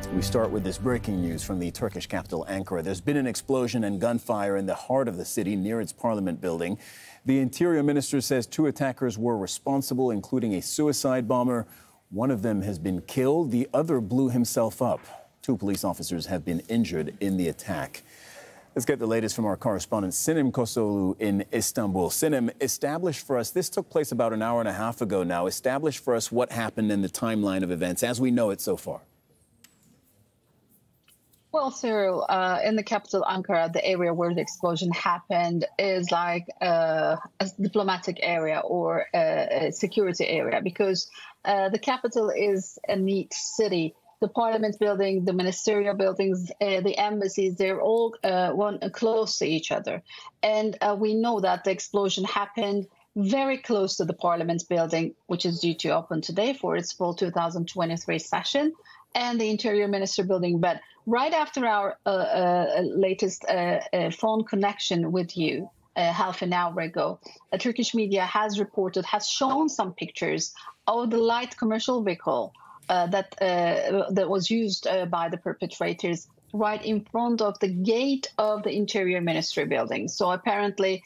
We start with this breaking news from the Turkish capital, Ankara. There's been an explosion and gunfire in the heart of the city near its parliament building. The Interior Minister says 2 attackers were responsible, including a suicide bomber. One of them has been killed. The other blew himself up. 2 police officers have been injured in the attack. Let's get the latest from our correspondent, Sinem Koseoglu in Istanbul. Sinem, establish for us, this took place about an hour and a half ago now. Establish for us what happened in the timeline of events as we know it so far. Well, Cyril, in the capital, Ankara, the area where the explosion happened is like a diplomatic area or a security area because the capital is a neat city. The parliament building, the ministerial buildings, the embassies, they're all close to each other. And we know that the explosion happened very close to the parliament building, which is due to open today for its full 2023 session, and the Interior Minister building. But right after our latest phone connection with you, half an hour ago, Turkish media has shown some pictures of the light commercial vehicle that was used by the perpetrators right in front of the gate of the Interior Ministry building. So apparently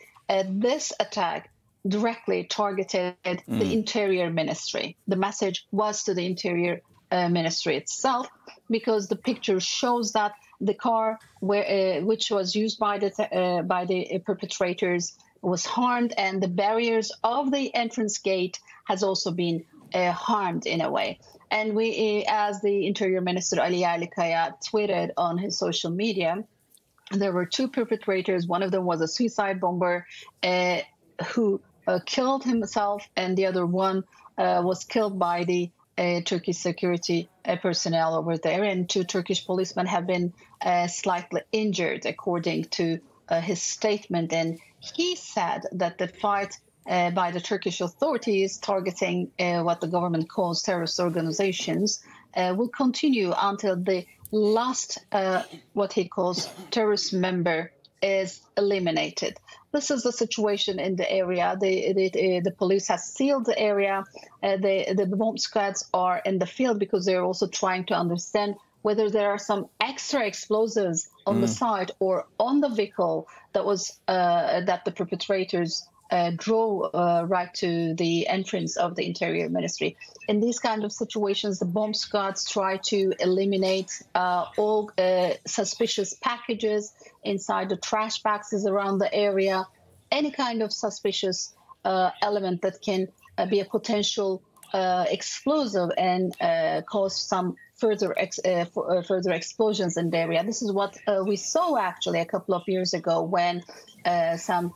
this attack directly targeted the Interior Ministry. The message was to the Interior Ministry itself, because the picture shows that the car which was used by the perpetrators was harmed, and the barriers of the entrance gate has also been harmed in a way. And we, as the Interior Minister Ali Yerlikaya tweeted on his social media, there were 2 perpetrators. One of them was a suicide bomber who killed himself, and the other one was killed by the Turkish security personnel over there. And 2 Turkish policemen have been slightly injured, according to his statement. And he said that the fight by the Turkish authorities targeting what the government calls terrorist organizations will continue until the last, what he calls, terrorist member is eliminated. This is the situation in the area. The police has sealed the area. The bomb squads are in the field because they're also trying to understand whether there are some extra explosives on the side or on the vehicle that was that the perpetrators drove right to the entrance of the Interior Ministry. In these kind of situations, the bomb squads try to eliminate all suspicious packages inside the trash boxes around the area, any kind of suspicious element that can be a potential explosive and cause some further explosions in the area. This is what we saw actually a couple of years ago when some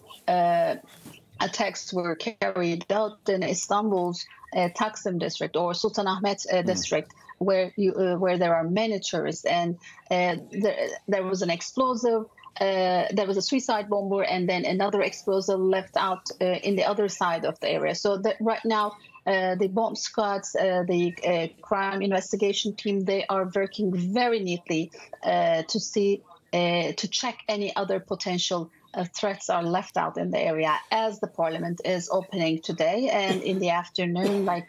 attacks were carried out in Istanbul's Taksim district or Sultanahmet district, where there are many tourists, and there was an explosive. There was a suicide bomber, and then another explosive left out in the other side of the area. So right now, the bomb squads, the crime investigation team, they are working very neatly to check any other potential threats are left out in the area, as the parliament is opening today, and in the afternoon, like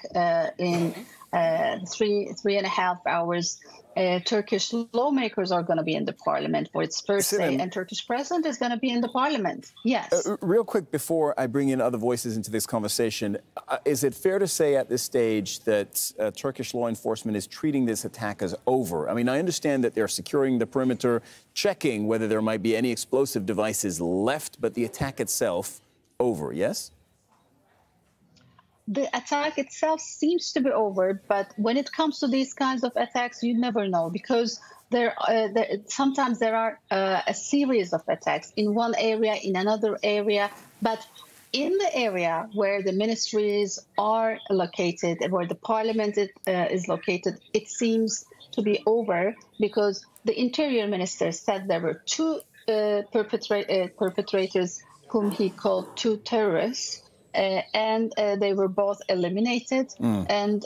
in 3.5 hours, Turkish lawmakers are going to be in the parliament for its first day, and Turkish president is going to be in the parliament. Yes. Real quick, before I bring in other voices into this conversation, is it fair to say at this stage that Turkish law enforcement is treating this attack as over? I mean, I understand that they're securing the perimeter, checking whether there might be any explosive devices left, but the attack itself, over, yes? The attack itself seems to be over, but when it comes to these kinds of attacks, you never know, because sometimes there are a series of attacks in one area, in another area, but in the area where the ministries are located, where the parliament is located, it seems to be over, because the Interior Minister said there were 2 perpetrators whom he called 2 terrorists. And they were both eliminated, and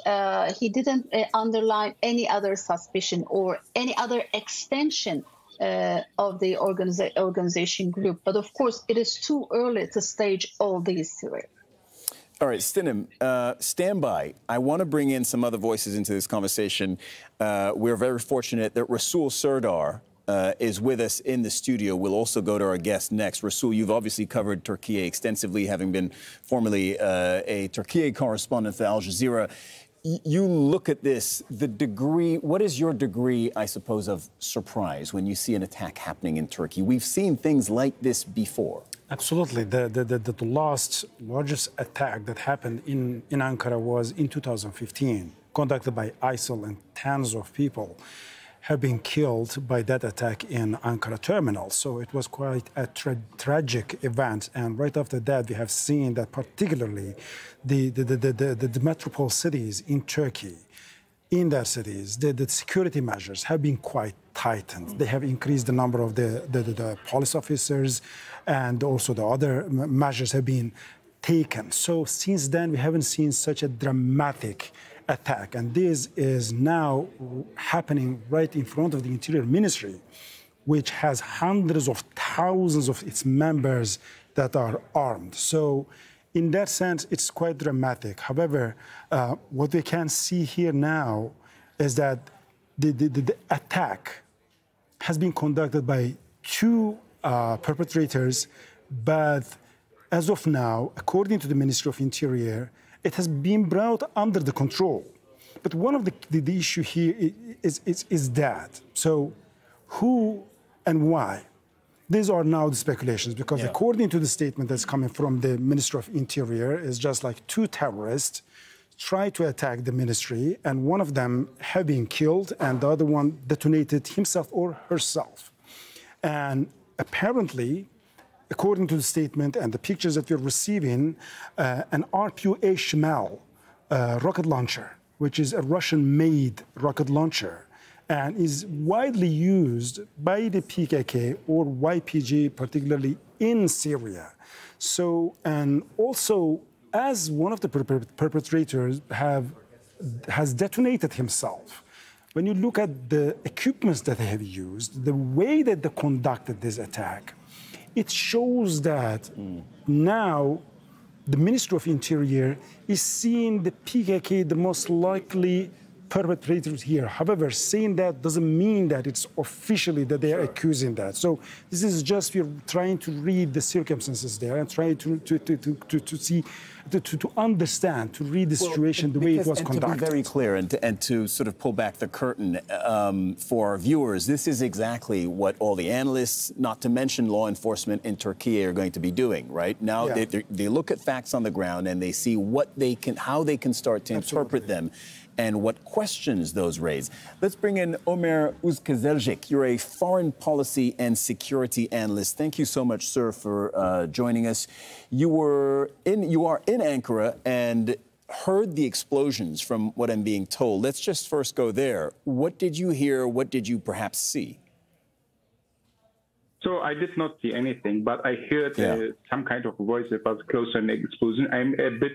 he didn't underline any other suspicion or any other extension of the organization group. But of course, it is too early to stage all these theories. All right, Sinem, stand by. I want to bring in some other voices into this conversation. We're very fortunate that Resul Serdar is with us in the studio. We'll also go to our guest next. Resul, you've obviously covered Turkey extensively, having been formerly a Turkey correspondent for Al Jazeera. You look at this, the degree, what is your degree, I suppose, of surprise when you see an attack happening in Turkey? We've seen things like this before. Absolutely. The largest attack that happened in Ankara was in 2015, conducted by ISIL, and tens of people have been killed by that attack in Ankara terminal. So it was quite a tragic event. And right after that, we have seen that particularly the metropole cities in Turkey, in their cities, the security measures have been quite tightened. They have increased the number of the police officers, and also the other measures have been taken. So since then, we haven't seen such a dramatic attack. And this is now happening right in front of the Interior Ministry, which has hundreds of thousands of its members that are armed. So in that sense, it's quite dramatic. However, what we can see here now is that the attack has been conducted by two perpetrators, but as of now, according to the Ministry of Interior, it has been brought under the control. But one of the issue here is that. So who and why? These are now the speculations, because according to the statement that's coming from the Minister of Interior, it's just like two terrorists tried to attack the ministry, and one of them have been killed, and the other one detonated himself or herself. And apparently, according to the statement and the pictures that we're receiving, an RPU-A Shmal rocket launcher, which is a Russian-made rocket launcher, and is widely used by the PKK or YPG, particularly in Syria. So, and also, as one of the perpetrators has detonated himself, when you look at the equipments that they have used, the way that they conducted this attack, it shows that now the Ministry of Interior is seeing the PKK the most likely perpetrators here. However, saying that doesn't mean that it's officially that they are accusing that. So this is just, we're trying to read the circumstances there and trying to see, to understand, to read the situation the way it was conducted. To be very clear and to sort of pull back the curtain for our viewers, this is exactly what all the analysts, not to mention law enforcement in Turkey, are going to be doing, right? Now they look at facts on the ground and they see what they can, how they can start to interpret them and what questions those raise. Let's bring in Omer Ozkizilcik. You're a foreign policy and security analyst. Thank you so much, sir, for joining us. You are in Ankara and heard the explosions, from what I'm being told. Let's just first go there. What did you hear? What did you perhaps see? So I did not see anything, but I heard some kind of voice about close to an explosion. I'm a bit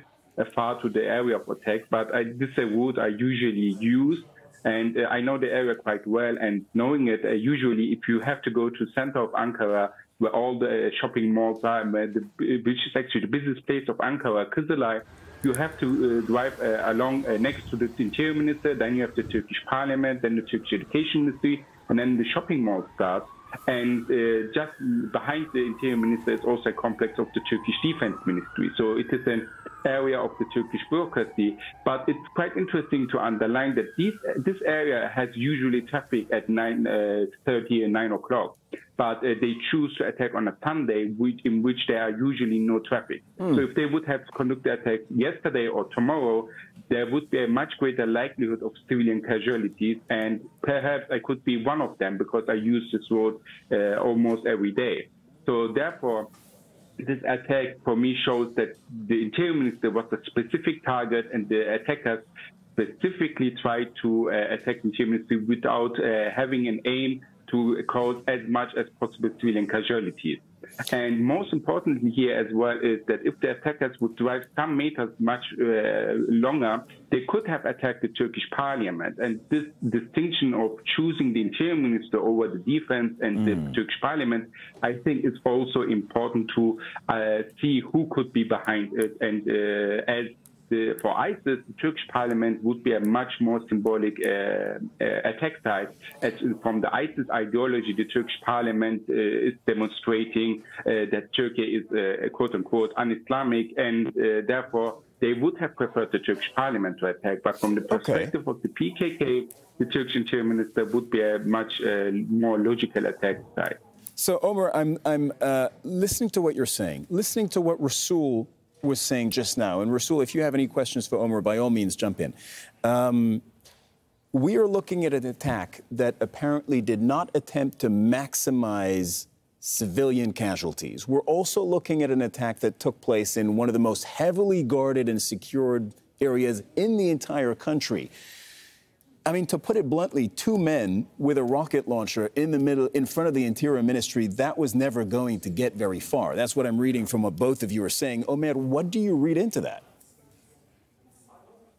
far to the area of attack, but this is a route I usually use, and I know the area quite well. And knowing it, usually if you have to go to the center of Ankara, where all the shopping malls are, which is actually the busiest place of Ankara, Kızılay, you have to drive along next to the Interior Minister, then you have the Turkish Parliament, then the Turkish Education Ministry, and then the shopping mall starts. And just behind the Interior Minister is also a complex of the Turkish Defense Ministry. So it is an area of the Turkish bureaucracy. But it's quite interesting to underline that this area has usually traffic at 9:30 and 9 o'clock. But they choose to attack on a Sunday, in which there are usually no traffic. So if they would have conducted the attack yesterday or tomorrow, there would be a much greater likelihood of civilian casualties. And perhaps I could be one of them, because I use this road almost every day. So therefore, this attack for me shows that the Interior Minister was a specific target, and the attackers specifically tried to attack the Interior Ministry without having an aim to cause as much as possible civilian casualties. And most importantly here as well is that if the attackers would drive some meters much longer, they could have attacked the Turkish parliament. And this distinction of choosing the interior minister over the defense and the Turkish parliament, I think is also important to see who could be behind it. And for ISIS, the Turkish parliament would be a much more symbolic attack site. As from the ISIS ideology, the Turkish parliament is demonstrating that Turkey is quote-unquote un-Islamic, and therefore they would have preferred the Turkish parliament to attack. But from the perspective of the PKK, the Turkish interior minister would be a much more logical attack site. So, Omer, I'm listening to what you're saying, listening to what Resul was saying just now. And Resul, if you have any questions for Omer, by all means, jump in. We are looking at an attack that apparently did not attempt to maximize civilian casualties. We're also looking at an attack that took place in one of the most heavily guarded and secured areas in the entire country. I mean, to put it bluntly, two men with a rocket launcher in front of the Interior Ministry, that was never going to get very far. That's what I'm reading from what both of you are saying. Omer, what do you read into that?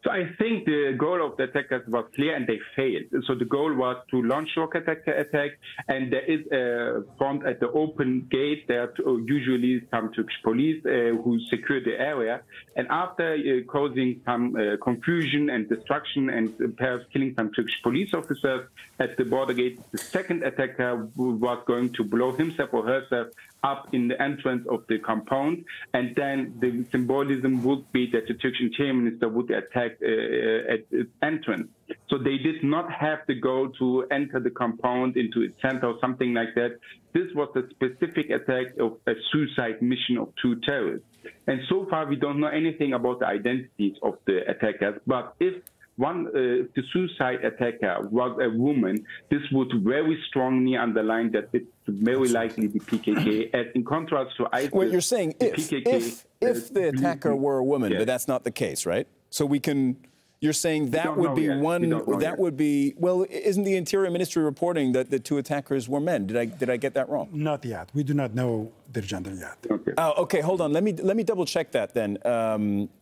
So I think the goal of the attackers was clear and they failed. So the goal was to launch rocket attack, and there is a front at the open gate. There are usually some Turkish police who secure the area. And after causing some confusion and destruction and perhaps killing some Turkish police officers at the border gate, the second attacker was going to blow himself or herself up in the entrance of the compound, and then the symbolism would be that the Turkish interior minister would attack at its entrance. So they did not have the goal to enter the compound into its center or something like that. This was a specific attack of a suicide mission of two terrorists. And so far, we don't know anything about the identities of the attackers. But if the suicide attacker was a woman, this would very strongly underline that it's very likely the PKK. As in contrast to ISIS, wait, you're saying if the attacker were a woman, but that's not the case, right? So we can. You're saying that would be one. That would be well. Isn't the Interior Ministry reporting that the two attackers were men? Did I get that wrong? Not yet. We do not know their gender yet. Okay. Oh, okay. Hold on. Let me double check that then.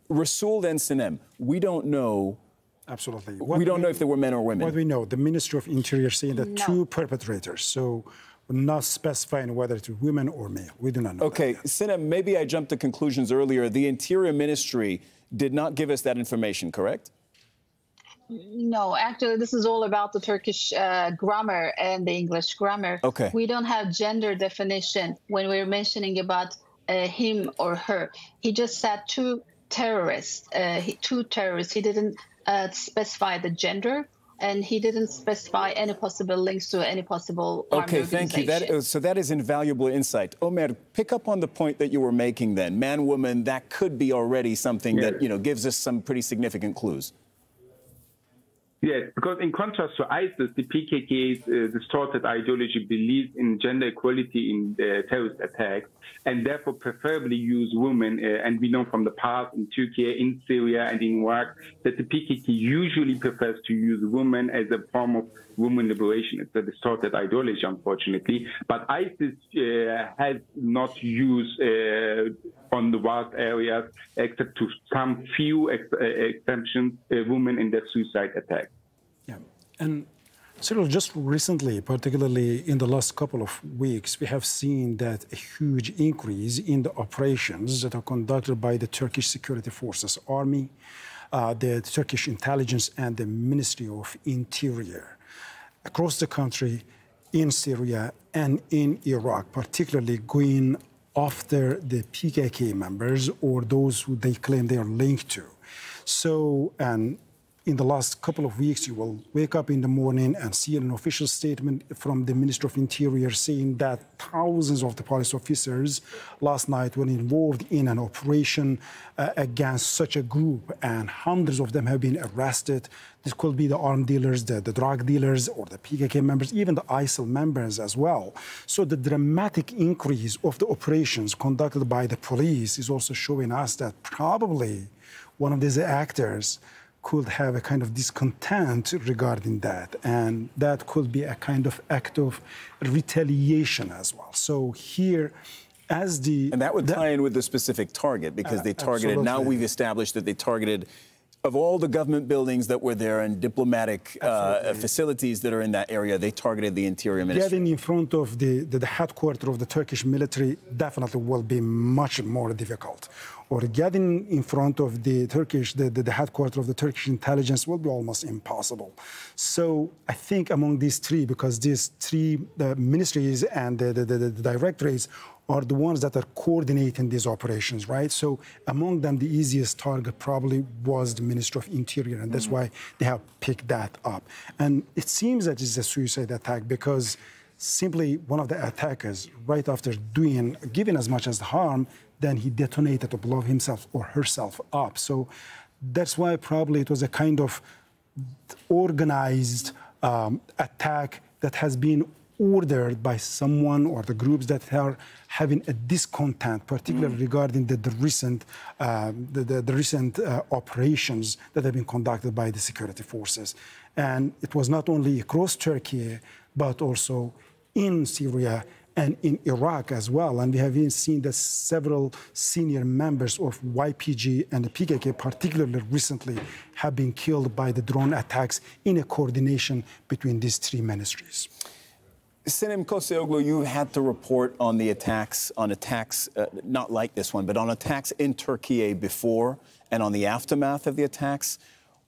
Rasul and Sinem, we don't know. Absolutely. We don't know if they were men or women. What we know, the Ministry of Interior saying that two perpetrators. So we're not specifying whether it's women or male. We do not know. Okay, Sinem, maybe I jumped to conclusions earlier. The Interior Ministry did not give us that information, correct? No, actually, this is all about the Turkish grammar and the English grammar. Okay. We don't have gender definition when we're mentioning about him or her. He just said two terrorists. He didn't specify the gender, and he didn't specify any possible links to any possible armed organization. Thank you. So that is invaluable insight. Omer, pick up on the point that you were making then. Man, woman, that could be already something that, gives us some pretty significant clues. Yes, because in contrast to ISIS, the PKK's distorted ideology believes in gender equality in terrorist attacks, and therefore preferably use women. And we know from the past in Turkey, in Syria, and in Iraq that the PKK usually prefers to use women as a form of women liberation. It's a distorted ideology, unfortunately. But ISIS has not used on the vast areas, except to some few exceptions, women in their suicide attacks. Yeah, and Cyril, just recently, particularly in the last couple of weeks, we have seen that a huge increase in the operations that are conducted by the Turkish security forces, army, the Turkish intelligence, and the Ministry of Interior across the country, in Syria and in Iraq, particularly going after the PKK members or those who they claim they are linked to. So, and in the last couple of weeks, you will wake up in the morning and see an official statement from the Minister of Interior saying that thousands of the police officers last night were involved in an operation against such a group, and hundreds of them have been arrested. This could be the armed dealers, the drug dealers, or the PKK members, even the ISIL members as well. So the dramatic increase of the operations conducted by the police is also showing us that probably one of these actors could have a kind of discontent regarding that, and that could be a kind of act of retaliation as well. So here, And that would tie in with the specific target, because they targeted, absolutely. now we've established that they targeted, of all the government buildings that were there and diplomatic facilities that are in that area, they targeted the Interior Ministry. Getting in front of the headquarters of the Turkish military definitely will be much more difficult. Or getting in front of the headquarters of the Turkish intelligence will be almost impossible. So I think among these three, because these three ministries and the directorates are the ones that are coordinating these operations, right? So among them, the easiest target probably was the Minister of Interior, and that's why they have picked that up. And it seems that it's a suicide attack because simply one of the attackers, right after giving as much as the harm, then he detonated to blow himself or herself up. So that's why probably it was a kind of organized attack that has been ordered by someone or the groups that are having a discontent, particularly regarding the recent operations that have been conducted by the security forces. And it was not only across Turkey, but also in Syria and in Iraq as well. And we have even seen that several senior members of YPG and the PKK, particularly recently, have been killed by the drone attacks in a coordination between these three ministries. Sinem Koseoglu, you had to report on the attacks, not like this one, but on attacks in Turkey before and on the aftermath of the attacks.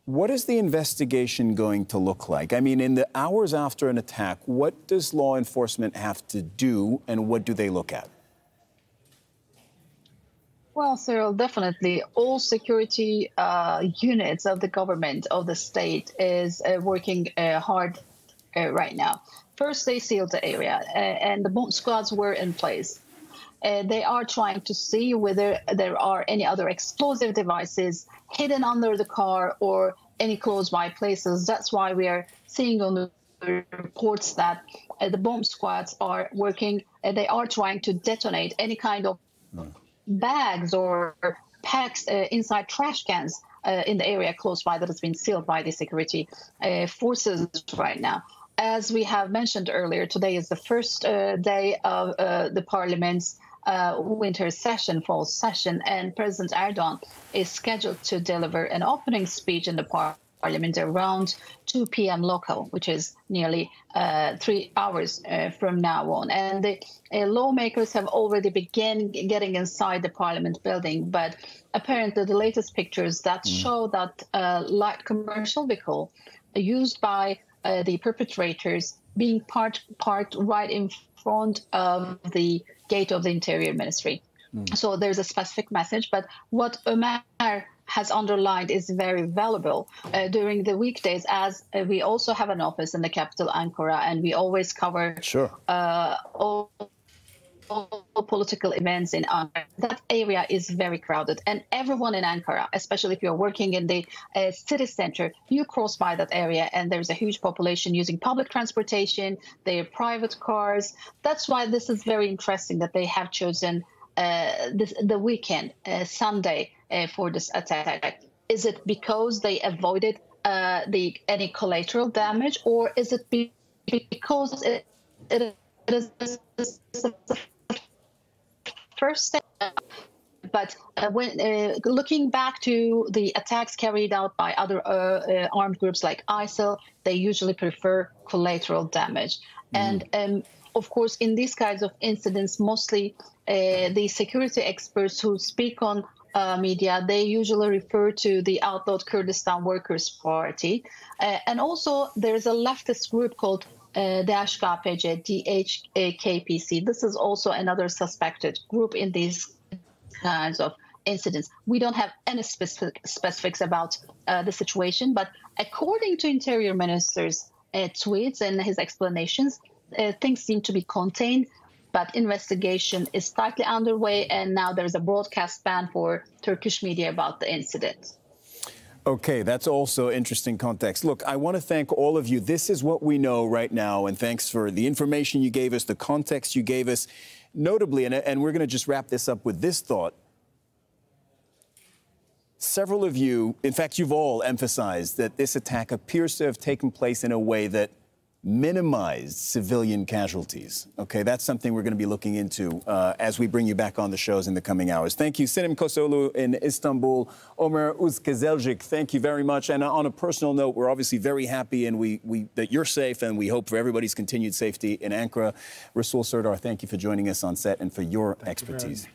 What is the investigation going to look like? I mean, in the hours after an attack, what does law enforcement have to do, and what do they look at? Well, Cyril, definitely all security units of the government, of the state, is working hard right now. First, they sealed the area, and the bomb squads were in place. They are trying to see whether there are any other explosive devices hidden under the car or any close-by places. That's why we are seeing on the reports that the bomb squads are working. They are trying to detonate any kind of bags or packs inside trash cans in the area close by that has been sealed by the security forces right now. As we have mentioned earlier, today is the first day of the Parliament's winter session, fall session, and President Erdogan is scheduled to deliver an opening speech in the Parliament around 2 p.m. local, which is nearly 3 hours from now on. And the lawmakers have already begun getting inside the Parliament building, but apparently the latest pictures that show that light commercial vehicle used by the perpetrators being parked right in front of the gate of the Interior Ministry. So there's a specific message, but what Omer has underlined is very valuable during the weekdays, as we also have an office in the capital, Ankara, and we always cover all political events in Ankara. That area is very crowded, and everyone in Ankara, especially if you're working in the city center, you cross by that area and there's a huge population using public transportation, their private cars. That's why this is very interesting that they have chosen the weekend, Sunday, for this attack. Is it because they avoided any collateral damage, or is it because it is the first step? But when looking back to the attacks carried out by other armed groups like ISIL, they usually prefer collateral damage. And of course, in these kinds of incidents, mostly the security experts who speak on media, they usually refer to the outlawed Kurdistan Workers' Party. And also, there's a leftist group called DHKPC, DHKPC. This is also another suspected group in these kinds of incidents. We don't have any specifics about the situation, but according to Interior Minister's tweets and his explanations, things seem to be contained, but investigation is slightly underway, and now there's a broadcast ban for Turkish media about the incident. Okay, that's also interesting context. Look, I want to thank all of you. This is what we know right now, and thanks for the information you gave us, the context you gave us. Notably, and we're going to just wrap this up with this thought, several of you, in fact, you've all emphasized that this attack appears to have taken place in a way that minimized civilian casualties. Okay, that's something we're going to be looking into as we bring you back on the shows in the coming hours. Thank you, Sinem Koseoglu in Istanbul. Omer Ozkizilcik, thank you very much. And on a personal note, we're obviously very happy and that you're safe, and we hope for everybody's continued safety in Ankara. Resul Serdar, thank you for joining us on set and for your expertise.